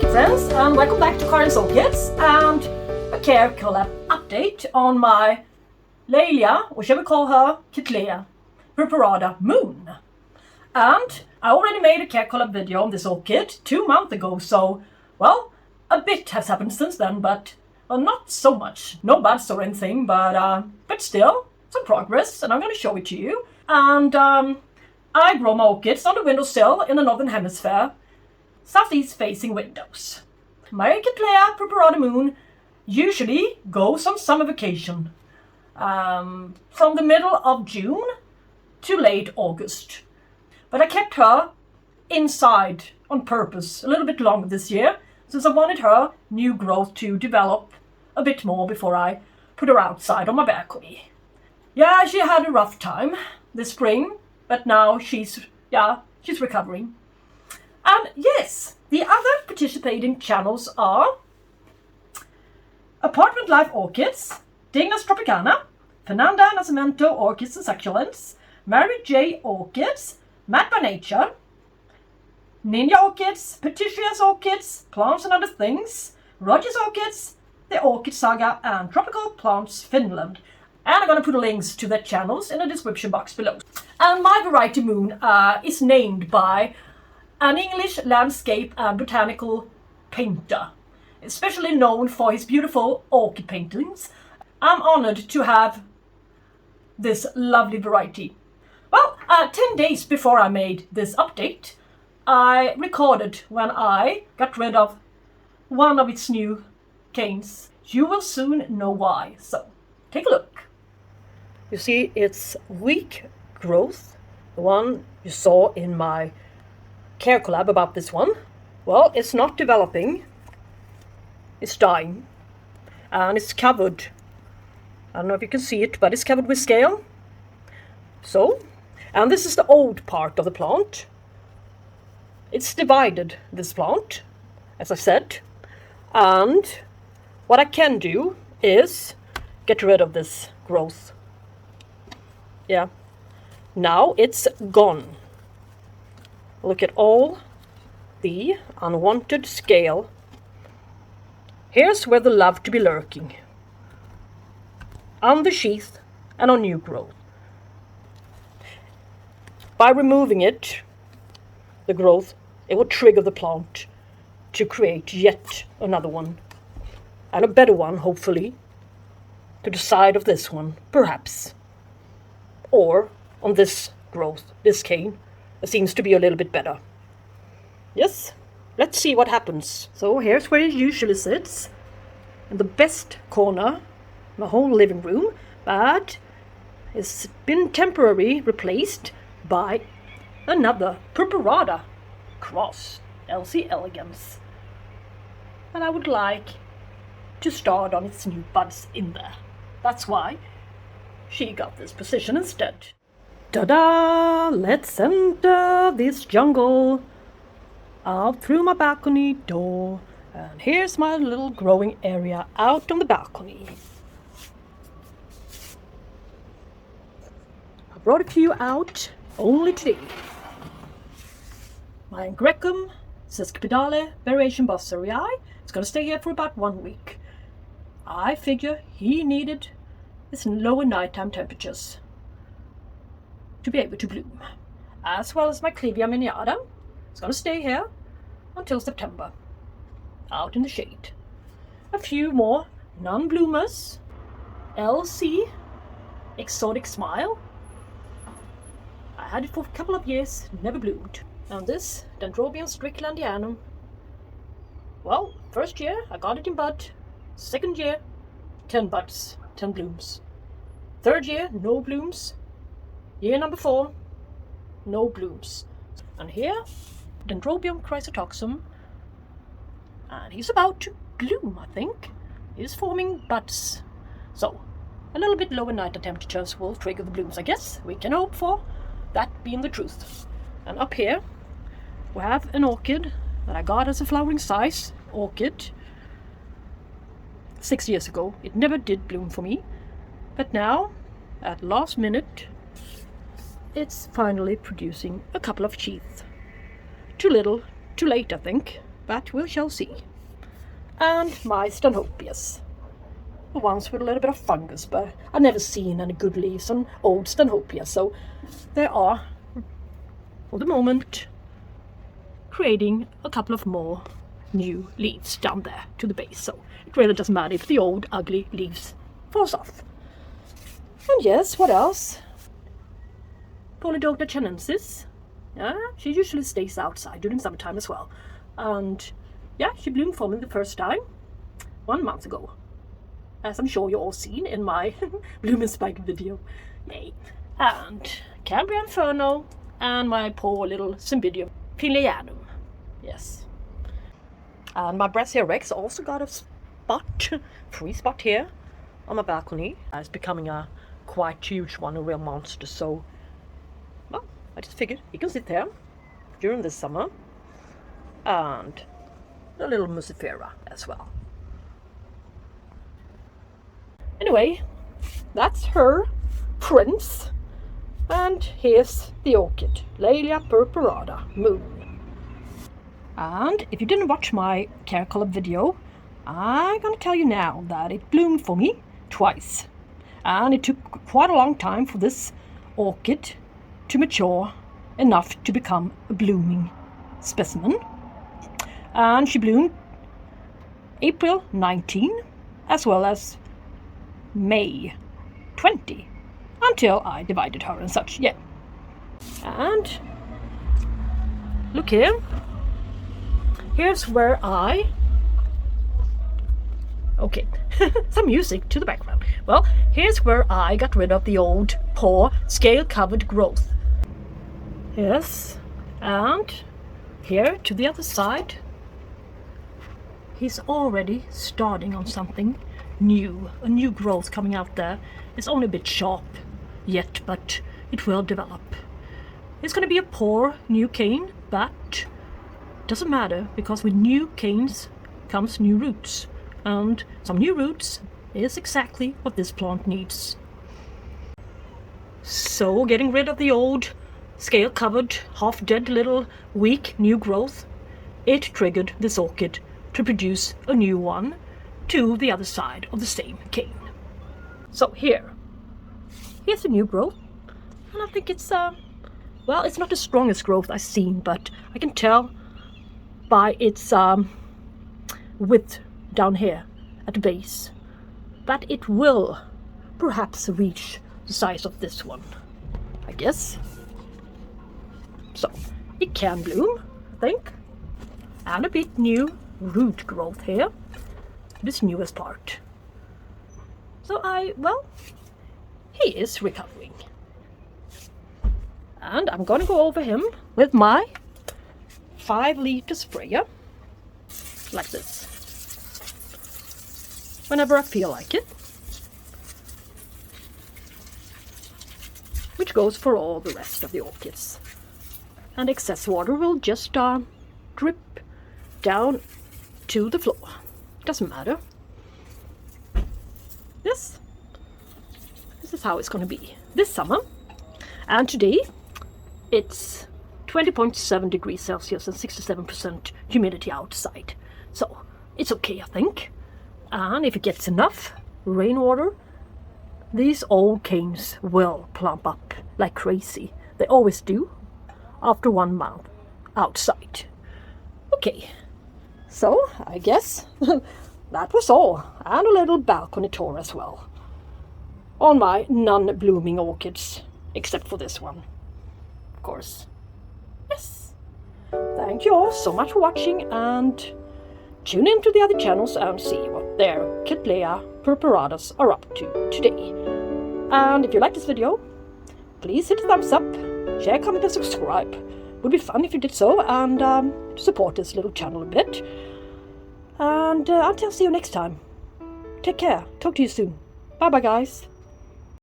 orchid friends, and welcome back to Karins Orchids and a care collab update on my Laelia, or shall we call her Cattleya, Purpurata moon. And I already made a care collab video on this orchid 2 months ago, so well, a bit has happened since then, but well, not so much. No buds or anything, but still some progress, and I'm going to show it to you. And I grow my orchids on the windowsill in the northern hemisphere, southeast facing windows. My Cattleya Purpurata moon usually goes on summer vacation from the middle of June to late August. But I kept her inside on purpose a little bit longer this year, since I wanted her new growth to develop a bit more before I put her outside on my balcony. Yeah, she had a rough time this spring, but now she's recovering. And yes, the other participating channels are Apartment Life Orchids, Dingus Tropicana, Fernanda Nascimento Orchids and Succulents, MaryG Orchids, Mad by Nature, Ninja Orchids, Patricia's Orchids, Plants and Other Things, Roger's Orchids, the Orchid SaGa, and Tropical Plants Finland. And I'm going to put links to their channels in the description box below. And my variety moon is named by an English landscape and botanical painter, especially known for his beautiful orchid paintings. I'm honored to have this lovely variety. Well, 10 days before I made this update, I recorded when I got rid of one of its new canes. You will soon know why, so take a look. You see, it's weak growth, the one you saw in my care collab about this one. Well, it's not developing, it's dying, and it's covered, I don't know if you can see it, but it's covered with scale. So, and this is the old part of the plant. It's divided, this plant, as I said, and what I can do is get rid of this growth. Yeah, now it's gone. Look at all the unwanted scale. Here's where the love to be lurking. On the sheath and on new growth. By removing it, the growth, it will trigger the plant to create yet another one. And a better one, hopefully, to the side of this one, perhaps. Or on this growth, this cane, it seems to be a little bit better. Yes, let's see what happens. So here's where it usually sits, in the best corner, my whole living room, but it's been temporarily replaced by another Purpurata cross, LC elegans. And I would like to start on its new buds in there. That's why she got this position instead. Ta-da! Let's enter this jungle out through my balcony door. And here's my little growing area out on the balcony. I brought a few out only today. My Grecum Sesquipedale Variation Bosserii. It's going to stay here for about 1 week. I figure he needed its lower nighttime temperatures to be able to bloom. As well as my Clivia miniata. It's going to stay here until September, out in the shade. A few more non-bloomers. LC Exotic Smile. I had it for a couple of years, never bloomed. And this Dendrobium stricklandianum. Well, first year I got it in bud. Second year, 10 buds, 10 blooms. Third year, no blooms. Year number 4, no blooms. And here, Dendrobium chrysotoxum. And he's about to bloom, I think. He's forming buds. So, a little bit lower night temperatures will trigger the blooms, I guess. We can hope for that being the truth. And up here, we have an orchid that I got as a flowering size orchid 6 years ago. It never did bloom for me, but now, at last minute, it's finally producing a couple of sheaths. Too little, too late, I think. but we shall see. And my Stanhopias. The ones with a little bit of fungus, but I've never seen any good leaves on old Stanhopias, so there are, for the moment, creating a couple of more new leaves down there to the base, so it really doesn't matter if the old ugly leaves falls off. And yes, what else? Polydocta chinensis. Yeah, she usually stays outside during summertime as well. And yeah, she bloomed for me the first time 1 month ago, as I'm sure you all seen in my blooming spike video. Yay. And Cambria Inferno and my poor little Cymbidium Finlandianum. Yes. And my Brassica Rex also got a spot, free spot here on my balcony. It's becoming a quite huge one, a real monster, so well, I just figured he can sit there during the summer. And a little Musifera as well. Anyway, that's her prince. And here's the orchid, Laelia Purpurata Moon. And if you didn't watch my Caracolor video, I'm gonna tell you now that it bloomed for me twice. And it took quite a long time for this orchid to mature enough to become a blooming specimen. And she bloomed April 19 as well as May 20 until I divided her and such. Yeah. And look here. Here's where okay, some music to the background. Well, here's where I got rid of the old poor scale-covered growth. Yes, and here to the other side, he's already starting on something new, a new growth coming out there. It's only a bit sharp yet, but it will develop. It's going to be a poor new cane, but doesn't matter, because with new canes comes new roots, and some new roots is exactly what this plant needs. So getting rid of the old scale-covered, half-dead little weak new growth, it triggered this orchid to produce a new one to the other side of the same cane. So here's a new growth, and I think it's well, it's not the strongest growth I've seen, but I can tell by its width down here at the base that it will perhaps reach the size of this one, I guess. So it can bloom, I think, and a bit new root growth here, this newest part. So well, he is recovering. And I'm gonna go over him with my 5-liter sprayer, like this, whenever I feel like it, which goes for all the rest of the orchids. And excess water will just drip down to the floor. Doesn't matter. This is how it's going to be this summer. And today it's 20.7 degrees Celsius and 67% humidity outside. So it's okay, I think. And if it gets enough rainwater, these old canes will plump up like crazy. They always do after 1 month outside. Okay, so I guess that was all, and a little balcony tour as well on my non-blooming orchids, except for this one, of course. Yes, thank you all so much for watching, and tune in to the other channels and see what their Cattleya purpuratas are up to today. And if you like this video, please hit the thumbs up, share, comment and subscribe. It would be fun if you did so, and support this little channel a bit. And until see you next time, take care, talk to you soon. Bye bye guys.